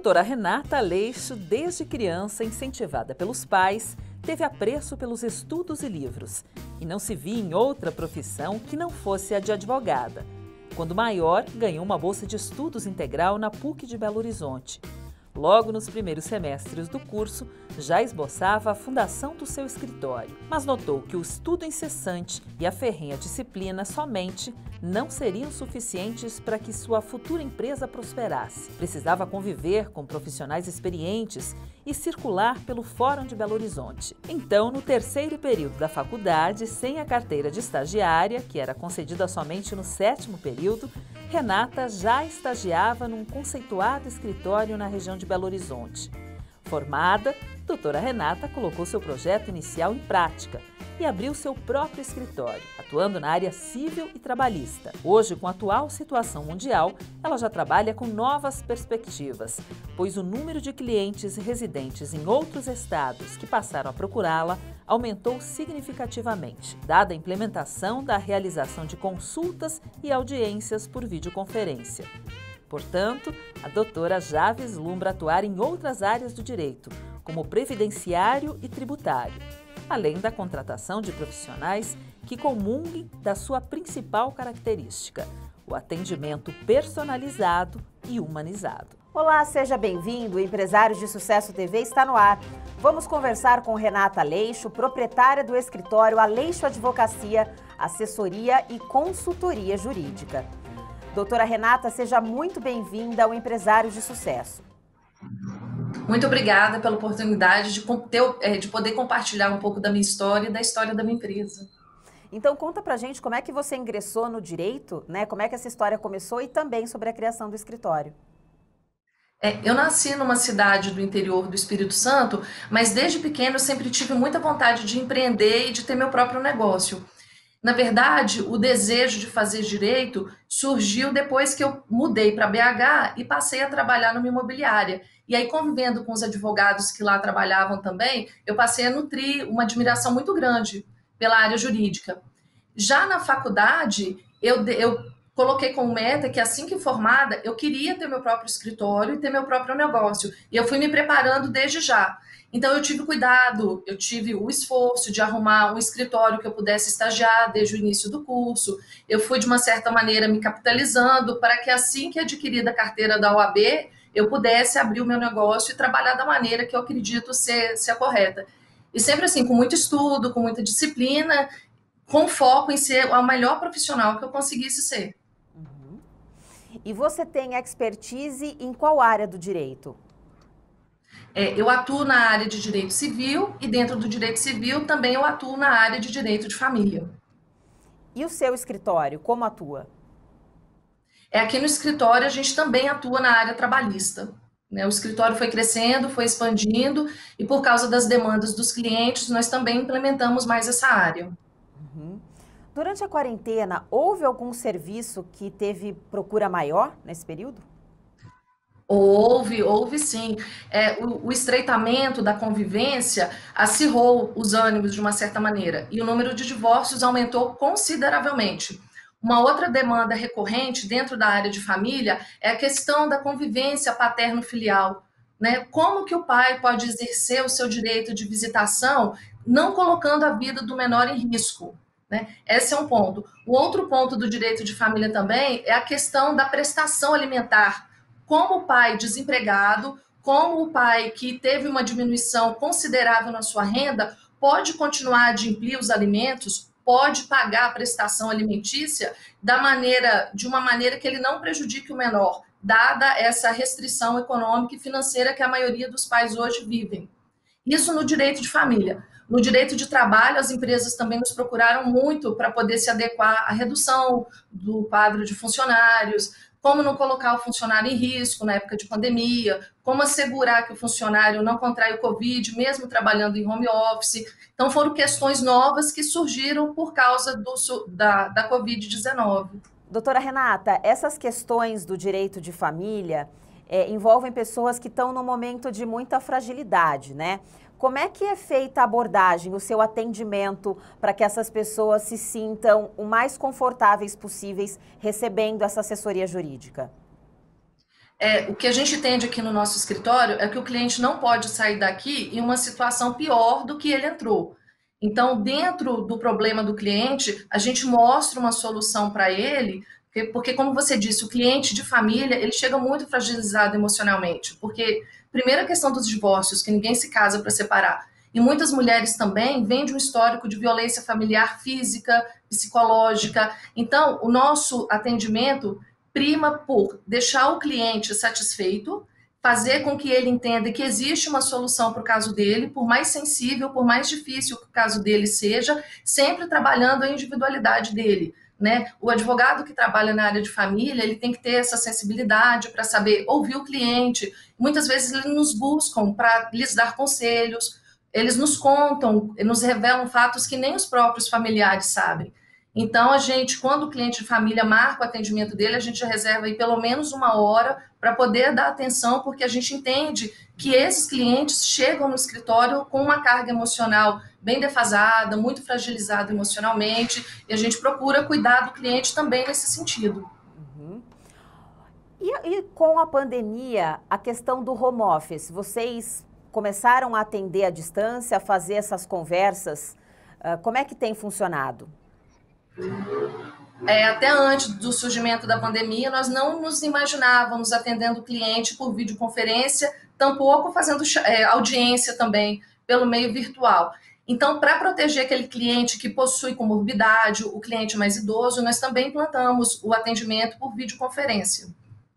Doutora Renata Aleixo, desde criança, incentivada pelos pais, teve apreço pelos estudos e livros e não se via em outra profissão que não fosse a de advogada. Quando maior, ganhou uma bolsa de estudos integral na PUC de Belo Horizonte. Logo nos primeiros semestres do curso, já esboçava a fundação do seu escritório, mas notou que o estudo incessante e a ferrenha disciplina somente não seriam suficientes para que sua futura empresa prosperasse. Precisava conviver com profissionais experientes e circular pelo Fórum de Belo Horizonte. Então, no terceiro período da faculdade, sem a carteira de estagiária, que era concedida somente no sétimo período, Renata já estagiava num conceituado escritório na região de Belo Horizonte. Formada, doutora Renata colocou seu projeto inicial em prática e abriu seu próprio escritório, atuando na área civil e trabalhista. Hoje, com a atual situação mundial, ela já trabalha com novas perspectivas, pois o número de clientes residentes em outros estados que passaram a procurá-la aumentou significativamente, dada a implementação da realização de consultas e audiências por videoconferência. Portanto, a doutora já vislumbra atuar em outras áreas do direito, como previdenciário e tributário, além da contratação de profissionais que comunguem da sua principal característica, o atendimento personalizado e humanizado. Olá, seja bem-vindo. O Empresários de Sucesso TV está no ar. Vamos conversar com Renata Aleixo, proprietária do escritório Aleixo Advocacia, Assessoria e Consultoria Jurídica. Doutora Renata, seja muito bem-vinda ao Empresários de Sucesso. Muito obrigada pela oportunidade de poder compartilhar um pouco da minha história e da história da minha empresa. Então, conta pra gente como é que você ingressou no direito, né? Como é que essa história começou e também sobre a criação do escritório. Eu nasci numa cidade do interior do Espírito Santo, mas desde pequeno eu sempre tive muita vontade de empreender e de ter meu próprio negócio. Na verdade, o desejo de fazer direito surgiu depois que eu mudei para BH e passei a trabalhar numa imobiliária. E aí, convivendo com os advogados que lá trabalhavam também, eu passei a nutrir uma admiração muito grande pela área jurídica. Já na faculdade, eu coloquei como meta que assim que formada, eu queria ter meu próprio escritório e ter meu próprio negócio. E eu fui me preparando desde já. Então, eu tive cuidado, eu tive o esforço de arrumar um escritório que eu pudesse estagiar desde o início do curso. Eu fui, de uma certa maneira, me capitalizando para que assim que adquirida a carteira da OAB, eu pudesse abrir o meu negócio e trabalhar da maneira que eu acredito ser a correta. E sempre assim, com muito estudo, com muita disciplina, com foco em ser a melhor profissional que eu conseguisse ser. Uhum. E você tem expertise em qual área do direito? Eu atuo na área de direito civil e dentro do direito civil também eu atuo na área de direito de família. E o seu escritório, como atua? Aqui no escritório a gente também atua na área trabalhista. O escritório foi crescendo, foi expandindo e por causa das demandas dos clientes nós também implementamos mais essa área. Uhum. Durante a quarentena, houve algum serviço que teve procura maior nesse período? Houve sim. O estreitamento da convivência acirrou os ânimos de uma certa maneira e o número de divórcios aumentou consideravelmente. Uma outra demanda recorrente dentro da área de família é a questão da convivência paterno-filial, né? Como que o pai pode exercer o seu direito de visitação não colocando a vida do menor em risco, né? Esse é um ponto. O outro ponto do direito de família também é a questão da prestação alimentar. Como o pai desempregado, como o pai que teve uma diminuição considerável na sua renda, pode continuar a adimplir os alimentos, pode pagar a prestação alimentícia de uma maneira que ele não prejudique o menor, dada essa restrição econômica e financeira que a maioria dos pais hoje vivem. Isso no direito de família. No direito de trabalho, as empresas também nos procuraram muito para poder se adequar à redução do quadro de funcionários, como não colocar o funcionário em risco na época de pandemia, como assegurar que o funcionário não contrai o Covid, mesmo trabalhando em home office. Então, foram questões novas que surgiram por causa da Covid-19. Doutora Renata, essas questões do direito de família envolvem pessoas que estão num momento de muita fragilidade, né? Como é que é feita a abordagem, o seu atendimento, para que essas pessoas se sintam o mais confortáveis possíveis recebendo essa assessoria jurídica? O que a gente entende aqui no nosso escritório é que o cliente não pode sair daqui em uma situação pior do que ele entrou. Então, dentro do problema do cliente, a gente mostra uma solução para ele, porque, como você disse, o cliente de família, ele chega muito fragilizado emocionalmente, porque, primeiro, a questão dos divórcios, que ninguém se casa para separar, e muitas mulheres também vêm de um histórico de violência familiar física, psicológica. Então, o nosso atendimento prima por deixar o cliente satisfeito, fazer com que ele entenda que existe uma solução para o caso dele, por mais sensível, por mais difícil que o caso dele seja, sempre trabalhando a individualidade dele, né? O advogado que trabalha na área de família, ele tem que ter essa sensibilidade para saber ouvir o cliente. Muitas vezes eles nos buscam para lhes dar conselhos, eles nos contam, nos revelam fatos que nem os próprios familiares sabem. Então, a gente, quando o cliente de família marca o atendimento dele, a gente reserva aí pelo menos 1 hora para poder dar atenção, porque a gente entende que esses clientes chegam no escritório com uma carga emocional bem defasada, muito fragilizada emocionalmente, e a gente procura cuidar do cliente também nesse sentido. Uhum. E com a pandemia, a questão do home office, vocês começaram a atender à distância, a fazer essas conversas, como é que tem funcionado? Até antes do surgimento da pandemia, nós não nos imaginávamos atendendo o cliente por videoconferência, tampouco fazendo audiência também pelo meio virtual. Então, para proteger aquele cliente que possui comorbidade, o cliente mais idoso, nós também implantamos o atendimento por videoconferência,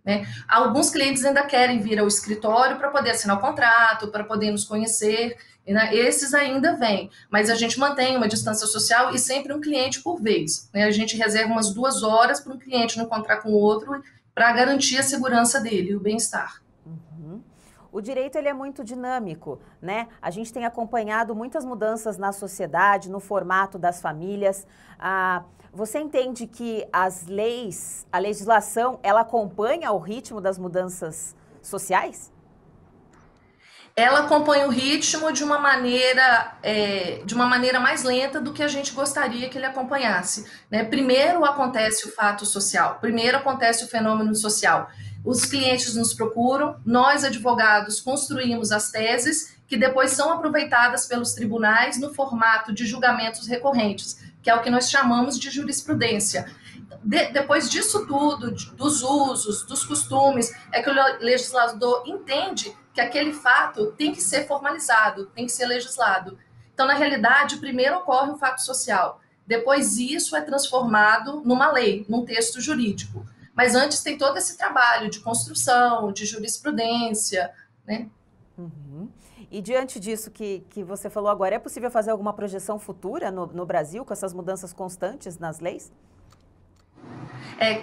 né? Alguns clientes ainda querem vir ao escritório para poder assinar o contrato, para poder nos conhecer, né? Esses ainda vêm, mas a gente mantém uma distância social e sempre um cliente por vez, né? A gente reserva umas 2 horas para um cliente não encontrar com o outro para garantir a segurança dele e o bem-estar. Uhum. O direito ele é muito dinâmico, né? A gente tem acompanhado muitas mudanças na sociedade, no formato das famílias. Você entende que as leis, a legislação, ela acompanha o ritmo das mudanças sociais? Ela acompanha o ritmo de uma maneira mais lenta do que a gente gostaria que ele acompanhasse, né? Primeiro acontece o fato social, primeiro acontece o fenômeno social. Os clientes nos procuram, nós, advogados, construímos as teses que depois são aproveitadas pelos tribunais no formato de julgamentos recorrentes, que é o que nós chamamos de jurisprudência. Depois disso tudo, dos usos, dos costumes, é que o legislador entende que aquele fato tem que ser formalizado, tem que ser legislado. Então, na realidade, primeiro ocorre o fato social, depois isso é transformado numa lei, num texto jurídico. Mas antes tem todo esse trabalho de construção, de jurisprudência, né? Uhum. E diante disso que você falou agora, é possível fazer alguma projeção futura no Brasil com essas mudanças constantes nas leis?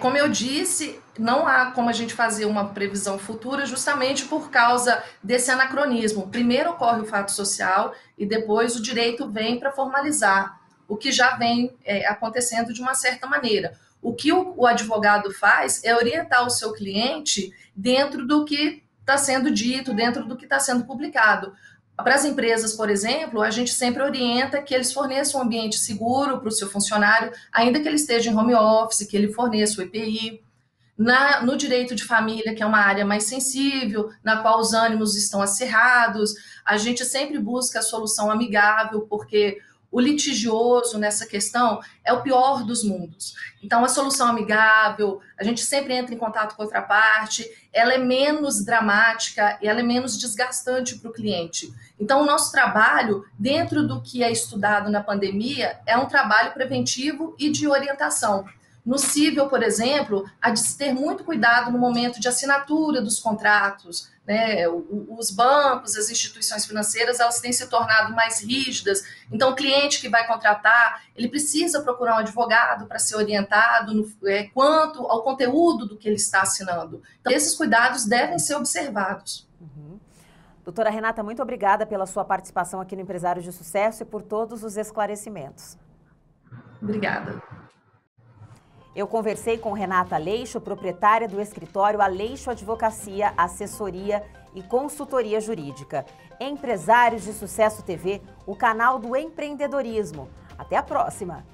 Como eu disse, não há como a gente fazer uma previsão futura justamente por causa desse anacronismo. Primeiro ocorre o fato social e depois o direito vem para formalizar o que já vem acontecendo de uma certa maneira. O que o advogado faz é orientar o seu cliente dentro do que está sendo dito, dentro do que está sendo publicado. Para as empresas, por exemplo, a gente sempre orienta que eles forneçam um ambiente seguro para o seu funcionário, ainda que ele esteja em home office, que ele forneça o EPI. No direito de família, que é uma área mais sensível, na qual os ânimos estão acirrados, a gente sempre busca a solução amigável, porque o litigioso nessa questão é o pior dos mundos. Então, a solução amigável, a gente sempre entra em contato com outra parte, ela é menos dramática e ela é menos desgastante para o cliente. Então, o nosso trabalho, dentro do que é estudado na pandemia, é um trabalho preventivo e de orientação. No cível, por exemplo, há de se ter muito cuidado no momento de assinatura dos contratos, né? Os bancos, as instituições financeiras, elas têm se tornado mais rígidas. Então, o cliente que vai contratar, ele precisa procurar um advogado para ser orientado quanto ao conteúdo do que ele está assinando. Então, esses cuidados devem ser observados. Uhum. Doutora Renata, muito obrigada pela sua participação aqui no Empresários de Sucesso e por todos os esclarecimentos. Obrigada. Eu conversei com Renata Aleixo, proprietária do escritório Aleixo Advocacia, Assessoria e Consultoria Jurídica. Empresários de Sucesso TV, o canal do empreendedorismo. Até a próxima!